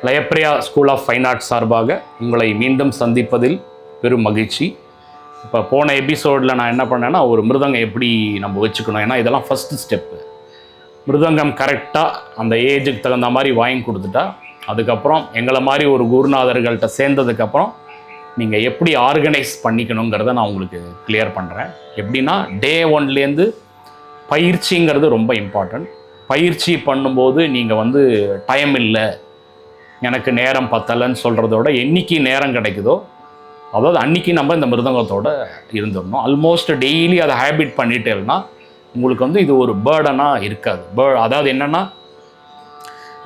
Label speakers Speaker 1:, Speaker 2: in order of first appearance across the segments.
Speaker 1: லயப்பிரியா school of fine arts சார்பாக உங்களை மீண்டும் சந்திப்பதில் பெரும் மகிழ்ச்சி. இப்போ போன எபிசோடில் நான் என்ன பண்ணேன்னா, ஒரு மிருதங்கம் எப்படி நம்ம வச்சுக்கணும், ஏன்னா இதெல்லாம் ஃபஸ்ட்டு ஸ்டெப்பு. மிருதங்கம் கரெக்டாக அந்த ஏஜுக்கு தகுந்த மாதிரி வாங்கி கொடுத்துட்டா, அதுக்கப்புறம் எங்களை மாதிரி ஒரு குருநாதர்கள்ட்ட சேர்ந்ததுக்கப்புறம் நீங்கள் எப்படி ஆர்கனைஸ் பண்ணிக்கணுங்கிறத நான் உங்களுக்கு கிளியர் பண்ணுறேன். எப்படின்னா, டே ஒன்லேருந்து பயிற்சிங்கிறது ரொம்ப இம்பார்ட்டன்ட். பயிற்சி பண்ணும்போது நீங்கள் டைம் இல்லை, எனக்கு நேரம் பத்தலைன்னு சொல்கிறதோட என்னைக்கு நேரம் கிடைக்குதோ, அதாவது அன்றைக்கி நம்ம இந்த மிருதங்கத்தோடு இருந்துடணும். ஆல்மோஸ்ட் டெய்லி அதை ஹேபிட் பண்ணிட்டேன்னா உங்களுக்கு இது ஒரு பேர்டனாக இருக்காது. அதாவது என்னென்னா,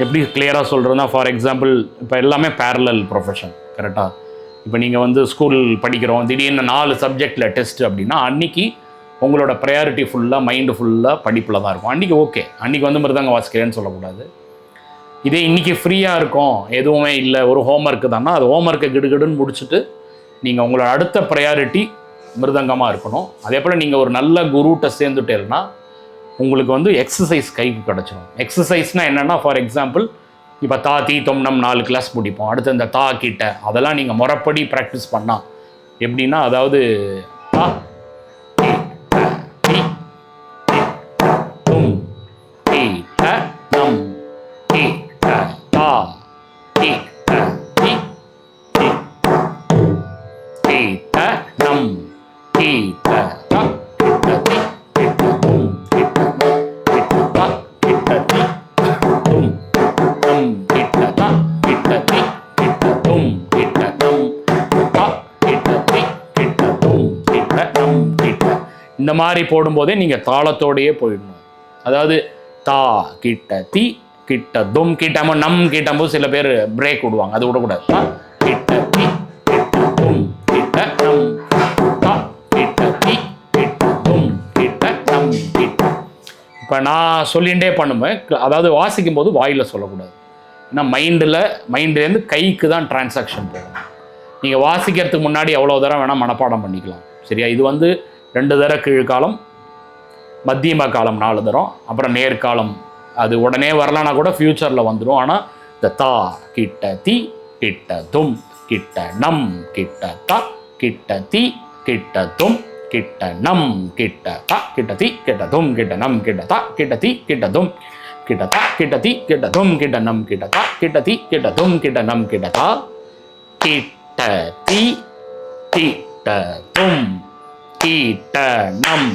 Speaker 1: எப்படி கிளியராக சொல்கிறதுனா, ஃபார் எக்ஸாம்பிள் இப்போ எல்லாமே பேரலல் ப்ரொஃபஷன், கரெக்டாக? இப்போ நீங்கள் ஸ்கூல் படிக்கிறோம், திடீர்னு 4 சப்ஜெக்டில் டெஸ்ட் அப்படின்னா, அன்றைக்கி உங்களோட ப்ரையாரிட்டி ஃபுல்லாக, மைண்டு ஃபுல்லாக படிப்பில் தான் இருக்கும். அன்றைக்கி ஓகே, அன்றைக்கி மிருதங்கம் வாசிக்கிறேன்னு சொல்லக்கூடாது. இதே இன்றைக்கி ஃப்ரீயாக இருக்கும், எதுவுமே இல்லை, ஒரு ஹோம்ஒர்க்கு தானா, அது ஹோம்ஒர்க்கை கிடுகிடுன்னு முடிச்சுட்டு நீங்கள் உங்களோட அடுத்த ப்ரையாரிட்டி மிருதங்கமாக இருக்கணும். அதே போல் நீங்கள் ஒரு நல்ல குருட்ட சேர்ந்துட்டேன்னா உங்களுக்கு எக்ஸசைஸ் கைக்கு கிடச்சிடும். எக்ஸசைஸ்னால் என்னென்னா, ஃபார் எக்ஸாம்பிள் இப்போ தா தீ தொம் நம் 4 கிளாஸ் பிடிப்போம். அடுத்து இந்த தா கிட்ட அதெல்லாம் நீங்கள் முறைப்படி ப்ராக்டிஸ் பண்ணால் எப்படின்னா, அதாவது தா இந்த மாதிரி போடும்போதே நீங்கள் தாளத்தோடையே போயிடணும். அதாவது தா கிட்ட தி கிட்ட தும் கிட்டமோ நம் கிட்டம்போது சில பேர் பிரேக் விடுவாங்க, அது விடக்கூடாது. தா கிட்ட தி கிட்ட தும் கிட்ட நம், தா கிட்ட தி கிட்ட தும் கிட்ட நம் கிட்ட. இப்போ நான் சொல்லிகிட்டே பண்ணுவேன். அதாவது வாசிக்கும் போது வாயில் சொல்லக்கூடாது, ஏன்னா மைண்ட்லேருந்து கைக்கு தான் டிரான்சாக்ஷன் போகும். நீங்கள் வாசிக்கிறதுக்கு முன்னாடி எவ்வளோ தரம் வேணால் மனப்பாடம் பண்ணிக்கலாம், சரியா? இது 2 தரம் கீழ்காலம், மத்தியம காலம் 4 தரம், அப்புறம் நேர்காலம் அது உடனே வரலன்னா கூட ஃப்யூச்சரில் வந்துடும். ஆனால் இந்த தா கிட்ட தி கிட்ட தும் கிட்ட நம் கிட்ட தா கிட்ட தி கிட்ட தும் கிட்ட நம் கிட்ட தா கிட்ட தி கிட்ட தும் கிட்ட நம் கிட்ட தா கிட்ட தி கிட்ட தும் கிட்ட தா கிட்ட தி கிட்ட தும் கிட்ட நம் கிட்ட தா கிட்ட தி கிட்ட தும் கிட்ட நம் கிட்ட தா கிட்ட தி கிட்ட தும் கிட்ட நம்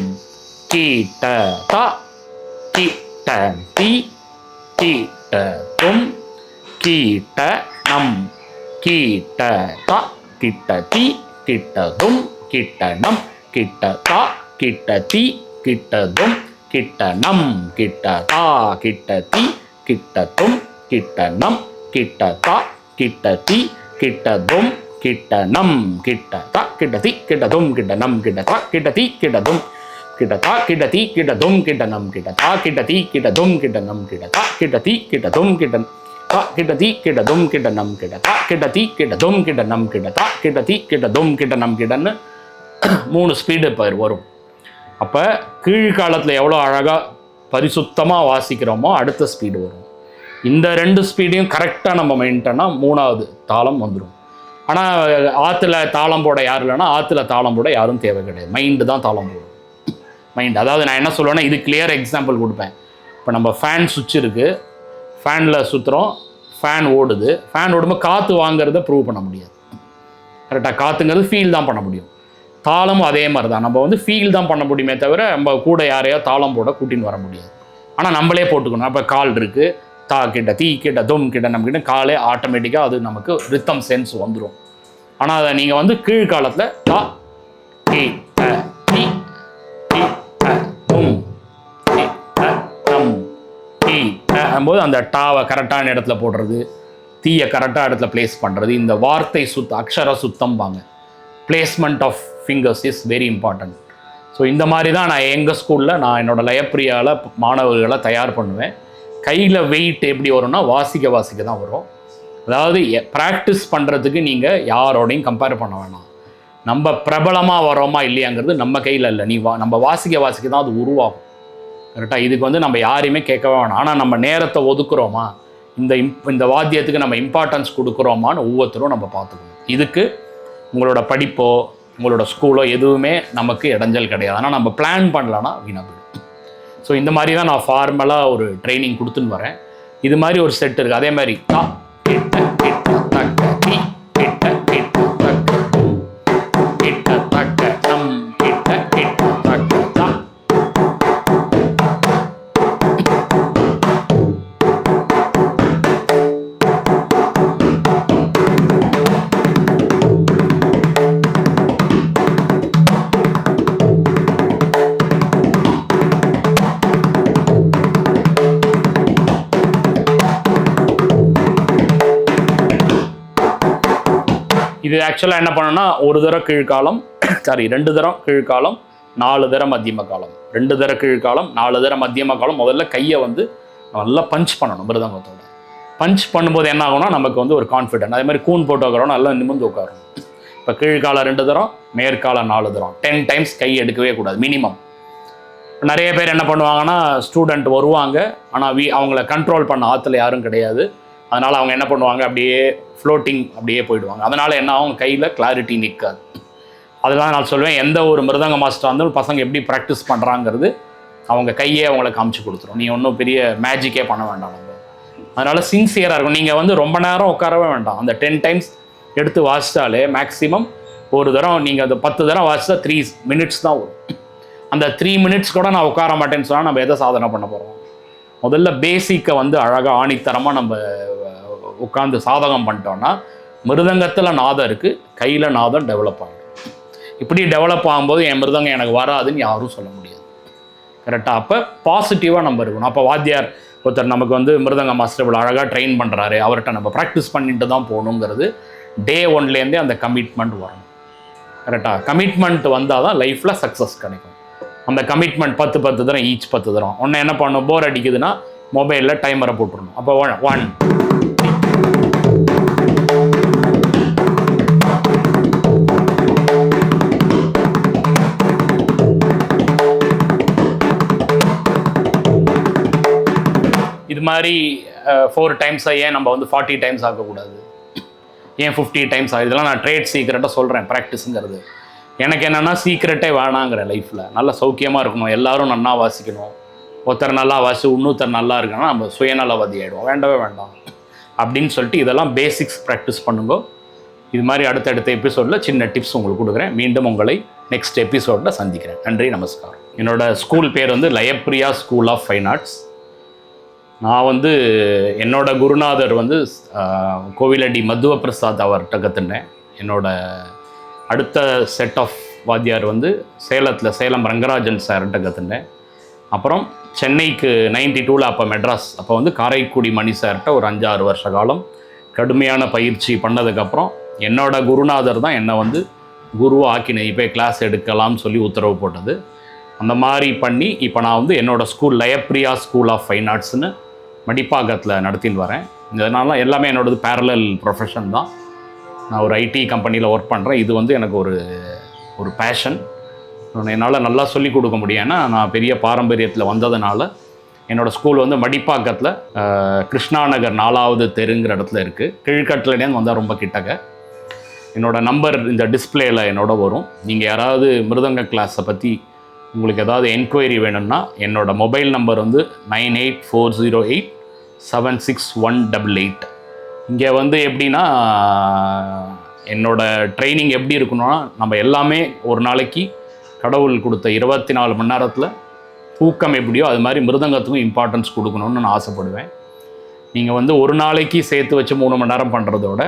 Speaker 1: கிட்ட தா கிட்ட தி கிட்ட தும் கிட்ட நம் கிட்ட தா கிட்ட தி கிட்ட தும் கிட்ட நம் கிட்ட தா கிட்ட தி கிட்ட தும் கிட்ட நம் கிட்ட தா கிட்ட தி கிட்ட தும் கிட்ட நம் கிட்ட தா கிட்ட தி கிட்ட தும் கிட்ட நம் கிட்ட தா கிட்ட தி கிட்ட தும் கிட்ட நம் கிட்ட தா கிட்ட தி கிட்ட தும் கிட்ட தா கிட்ட தி கிட்ட தும் கிட்ட நம் கிட்ட தா கிட்ட தி கிட்ட தும் கிட்ட நம் கிட்ட தா கிட்ட தி கிட்ட தும் கிட்ட தா கிட்ட தி கிட்ட தும் கிட்ட நம் கிட்ட தா கிட்ட தி கிட்ட தும் கிட்ட நம் கிட்ட தா கிட்ட தி கிட்ட தும் கிட்ட நம் கிட்டன்னு 3 ஸ்பீடு வரும். அப்போ கீழ்காலத்தில் எவ்வளோ அழகாக பரிசுத்தமாக வாசிக்கிறோமோ அடுத்த ஸ்பீடு வரும். இந்த 2 ஸ்பீடையும் கரெக்டாக நம்ம மெயின்டனா 3வது தாளம் வந்துடும். ஆனால் ஆற்றுல தாளம் போட யாரும் இல்லைன்னா, ஆற்றுல தாளம் போட யாரும் தேவை கிடையாது, மைண்டு தான் தாளம் போடும். மைண்ட், அதாவது நான் என்ன சொல்லுவேன்னா, இது கிளியர் எக்ஸாம்பிள் கொடுப்பேன். இப்போ நம்ம ஃபேன் சுவிட்ச் இருக்குது, ஃபேனில் சுற்றுறோம், ஃபேன் ஓடுது. ஃபேன் ஓடும்போது காற்று வாங்கிறத ப்ரூவ் பண்ண முடியாது, கரெக்டாக? காற்றுங்கிறது ஃபீல் தான் பண்ண முடியும். தாளமும் அதே மாதிரி தான், நம்ம ஃபீல் தான் பண்ண முடியுமே தவிர நம்ம கூட யாரையோ தாளம் போட கூட்டின்னு வர முடியாது. ஆனால் நம்மளே போட்டுக்கணும். அப்போ கால் இருக்குது, தா கிட்ட தி கிட்ட தும் கிட்ட நம்ம கிட்ட காலே ஆட்டோமேட்டிக்காக அது நமக்கு ரித்தம் சென்ஸ் வந்துடும். ஆனால் அதை நீங்கள் கீழ்காலத்தில் தா கிட்ட தி கிட்ட தும் கிட்ட நம் கிட்ட போது அந்த டாவை கரெக்டான இடத்துல போடுறது, தீயை கரெக்டாக இடத்துல பிளேஸ் பண்ணுறது, இந்த வார்த்தை அக்ஷர சுத்தம்பாங்க. Placement of fingers is very important. So இந்த மாதிரி தான் நான் எங்கள் ஸ்கூலில் நான் என்னோடய லயப்பிரியாவில் மாணவர்களை தயார் பண்ணுவேன். கையில் வெயிட் எப்படி வரும்னா, வாசிக்க தான் வரும். அதாவது ப்ராக்டிஸ் பண்ணுறதுக்கு நீங்கள் யாரோடையும் கம்பேர் பண்ண வேணாம். நம்ம பிரபலமாக வரோமா இல்லையாங்கிறது நம்ம கையில் இல்லை. நம்ம வாசிக்க தான் அது உருவாகும், கரெக்டாக? இதுக்கு நம்ம யாரையுமே கேட்கவே வேணாம். ஆனால் நம்ம நேரத்தை ஒதுக்குறோமா, இந்த வாத்தியத்துக்கு நம்ம இம்பார்ட்டன்ஸ் கொடுக்குறோமான்னு ஒவ்வொருத்தரும் நம்ம பார்த்துக்கணும். இதுக்கு உங்களோட படிப்போ உங்களோட ஸ்கூலோ எதுவுமே நமக்கு இடைஞ்சல் கிடையாது. ஆனால் நம்ம பிளான் பண்ணலன்னா வீணாக போயிடும். ஸோ இந்த மாதிரி தான் நான் ஃபார்மலாக ஒரு ட்ரைனிங் கொடுத்துன்னு வரேன். இது மாதிரி ஒரு செட் இருக்குது. அதே மாதிரி தா கிட்ட கிட்ட தக்க தி கிட்ட கிட்ட தக்க கிட்ட தக்க நம் கிட்ட கிட்ட தக்க தா. இது ஆக்சுவலாக என்ன பண்ணணும்னா ஒரு தரம் கீழ்காலம், சாரி 2 தரம் கீழ்காலம், 4 தரம் மத்தியம காலம். 2 தரம் கீழ்காலம், 4 தரம் மத்தியம காலம். முதல்ல கையை வந்து நல்லா பஞ்ச் பண்ணணும் மிருதங்கத்தோட. பஞ்ச் பண்ணும்போது என்ன ஆகும்னா நமக்கு வந்து ஒரு கான்ஃபிடென்ட். அதே மாதிரி கூன் போட்டு உட்காரணும், நல்லா நிமிர்ந்து உட்காரும். இப்போ கீழ்காலம் 2 தரம், மேற்காலம் 4 தரம், 10 டைம்ஸ் கை எடுக்கவே கூடாது மினிமம். நிறைய பேர் என்ன பண்ணுவாங்கன்னா ஸ்டூடெண்ட் வருவாங்க, ஆனால் அவங்கள கண்ட்ரோல் பண்ண ஆற்றுல யாரும் கிடையாது. அதனால் அவங்க என்ன பண்ணுவாங்க, அப்படியே ஃப்ளோட்டிங் அப்படியே போயிடுவாங்க. அதனால் என்ன ஆகும், கையில் கிளாரிட்டி நிற்காது. அதெல்லாம் நான் சொல்லுவேன், எந்த ஒரு மிருதங்க மாஸ்டர் வந்து பசங்க எப்படி ப்ராக்டிஸ் பண்ணுறாங்கிறது அவங்க கையே அவங்கள காமிச்சு கொடுத்துரும். நீ ஒன்றும் பெரிய மேஜிக்கே பண்ண வேண்டாம். நம்ம அதனால் சின்சியராக இருக்கும். நீங்கள் வந்து ரொம்ப நேரம் உட்காரவே வேண்டாம். அந்த 10 டைம்ஸ் எடுத்து வாசித்தாலே மேக்ஸிமம் ஒரு தரம் நீங்கள் அந்த 10 தரம் வாசித்தா 3 மினிட்ஸ் தான் வரும். அந்த 3 மினிட்ஸ் கூட நான் உட்கார மாட்டேன்னு சொன்னால் நம்ம எதை சாதனை பண்ண போகிறோம்? முதல்ல பேசிக்கை வந்து அழகாக ஆணித்தரமாக நம்ம உட்காந்து சாதகம் பண்ணிட்டோன்னா மிருதங்கத்தில் நாதம் இருக்குது, கையில் நாதம் டெவலப் ஆகும். இப்படி டெவலப் ஆகும்போது என் மிருதங்கம் எனக்கு வராதுன்னு யாரும் சொல்ல முடியாது. கரெக்டாக? அப்போ பாசிட்டிவாக நம்ம இருக்கணும். அப்போ வாத்தியார் ஒருத்தர் நமக்கு வந்து மிருதங்க மாஸ்டர் இவ்வளோ அழகாக ட்ரெயின் பண்ணுறாரு, அவர்கிட்ட நம்ம ப்ராக்டிஸ் பண்ணிட்டு தான் போகணுங்கிறது டே 1லேருந்தே அந்த கமிட்மெண்ட் வரணும். கரெக்டாக? கமிட்மெண்ட் வந்தால் தான் லைஃப்பில் சக்ஸஸ் கிடைக்கும். அந்த கமிட்மெண்ட் 10 தரம் ஈச் 10 தரம். ஒன்று என்ன பண்ணணும், போர் அடிக்குதுன்னா மொபைலில் டைமரை போட்டுருணும். அப்போ 1 இது மாதிரி 4 டைம்ஸாக ஏன் நம்ம வந்து 40 டைம்ஸ் ஆகக்கூடாது, ஏன் 50 டைம்ஸ் ஆகுது? இதெல்லாம் நான் ட்ரேட் சீக்ரெட்டாக சொல்கிறேன். ப்ராக்டிஸுங்கிறது எனக்கு என்னென்னா சீக்ரெட்டே வேணாங்கிற. லைஃப்பில் நல்ல சௌக்கியமாக இருக்கணும், எல்லோரும் நல்லா வாசிக்கணும். ஒருத்தர் நல்லா வாசி இன்னொருத்தர் நல்லா இருக்கணும்னா நம்ம சுயநலவாதி ஆகிடுவோம். வேண்டவே வேண்டாம் அப்படின்னு சொல்லிட்டு இதெல்லாம் பேசிக்ஸ் ப்ராக்டிஸ் பண்ணுங்க. இது மாதிரி அடுத்தடுத்த எபிசோடில் சின்ன டிப்ஸ் உங்களுக்கு கொடுக்குறேன். மீண்டும் உங்களை நெக்ஸ்ட் எபிசோடில் சந்திக்கிறேன். நன்றி, நமஸ்காரம். என்னோடய ஸ்கூல் பேர் வந்து லயப்பிரியா ஸ்கூல் ஆஃப் ஃபைன் ஆர்ட்ஸ். நான் வந்து என்னோடய குருநாதர் வந்து கோவிலடி மதுவ பிரசாத் அவர்கிட்ட கற்றுனேன். என்னோடய அடுத்த செட் ஆஃப் வாத்தியார் வந்து சேலம் ரங்கராஜன் சார்கிட்ட கற்றுனேன். அப்புறம் சென்னைக்கு 92ல் அப்போ மெட்ராஸ், அப்போ வந்து காரைக்குடி மணி சார்கிட்ட ஒரு 5-6 வருஷ காலம் கடுமையான பயிற்சி பண்ணதுக்கப்புறம் என்னோடய குருநாதர் தான் என்னை வந்து குருவாக ஆக்கினேன். இப்போ கிளாஸ் எடுக்கலாம்னு சொல்லி உத்தரவு போட்டது. அந்த மாதிரி பண்ணி இப்போ நான் வந்து என்னோடய ஸ்கூல் லயப்பிரியா ஸ்கூல் ஆஃப் ஃபைன் ஆர்ட்ஸ்னு மடிப்பாக்கத்தில் நடத்தின்னு வரேன். இதனால எல்லாமே என்னோடது பேரலல் ப்ரொஃபஷன் தான். நான் ஒரு ஐடி கம்பெனியில் ஒர்க் பண்ணுறேன். இது வந்து எனக்கு ஒரு பேஷன். என்னால் நல்லா சொல்லிக் கொடுக்க முடியும். ஏன்னா நான் பெரிய பாரம்பரியத்தில் வந்ததுனால. என்னோடய ஸ்கூல் வந்து மடிப்பாக்கத்தில் கிருஷ்ணா நகர் 4வது தெருங்கிற இடத்துல இருக்குது. கீழ்கட்டிலேருந்து வந்தால் ரொம்ப கிட்டக்க. என்னோடய நம்பர் இந்த டிஸ்பிளேயில் என்னோட வரும். நீங்கள் யாராவது மிருதங்க கிளாஸை பற்றி உங்களுக்கு ஏதாவது என்கொயரி வேணும்னா என்னோடய மொபைல் நம்பர் வந்து 9840876188. இங்கே வந்து எப்படின்னா என்னோடய ட்ரைனிங் எப்படி இருக்கணும்னா நம்ம எல்லாமே ஒரு நாளைக்கு கடவுள் கொடுத்த 24 மணி நேரத்தில் தூக்கம் எப்படியோ அது மாதிரி மிருதங்கத்துக்கும் இம்பார்ட்டன்ஸ் கொடுக்கணும்னு நான் ஆசைப்படுவேன். நீங்கள் வந்து ஒரு நாளைக்கு சேர்த்து வச்சு 3 மணி நேரம் பண்ணுறதோட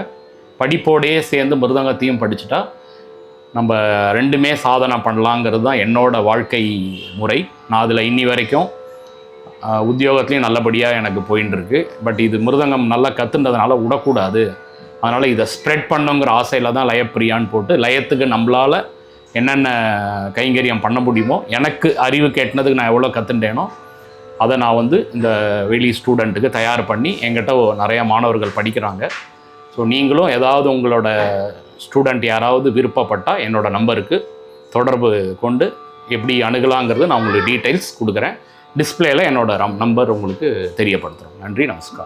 Speaker 1: படிப்போடையே சேர்ந்து மிருதங்கத்தையும் படிச்சுட்டா நம்ம 2மே சாதனை பண்ணலாங்கிறது தான் என்னோடய வாழ்க்கை முறை. நான் அதில் இன்னி வரைக்கும் உத்தியோகத்துலேயும் நல்லபடியாக எனக்கு போயின்னு இருக்கு. பட் இது மிருதங்கம் நல்லா கற்றுன்றதுனால விடக்கூடாது. அதனால் இதை ஸ்ப்ரெட் பண்ணுங்கிற ஆசையில் தான் லயப்பிரியான்னு போட்டு லயத்துக்கு நம்மளால் என்னென்ன கைங்கரியம் பண்ண முடியுமோ, எனக்கு அறிவு கேட்டினதுக்கு நான் எவ்வளோ கற்றுட்டேனோ அதை நான் வந்து இந்த வெளி ஸ்டூடெண்ட்டுக்கு தயார் பண்ணி என்கிட்ட நிறையா மாணவர்கள் படிக்கிறாங்க. ஸோ நீங்களும் ஏதாவது உங்களோட ஸ்டூடெண்ட் யாராவது விருப்பப்பட்டால் என்னோடய நம்பருக்கு தொடர்பு கொண்டு எப்படி அணுகலாங்கிறது நான் உங்களுக்கு டீட்டெயில்ஸ் கொடுக்குறேன். டிஸ்பிளேயில் என்னோடய நம்பர் உங்களுக்கு தெரியப்படுத்துகிறோம். நன்றி, நமஸ்காரம்.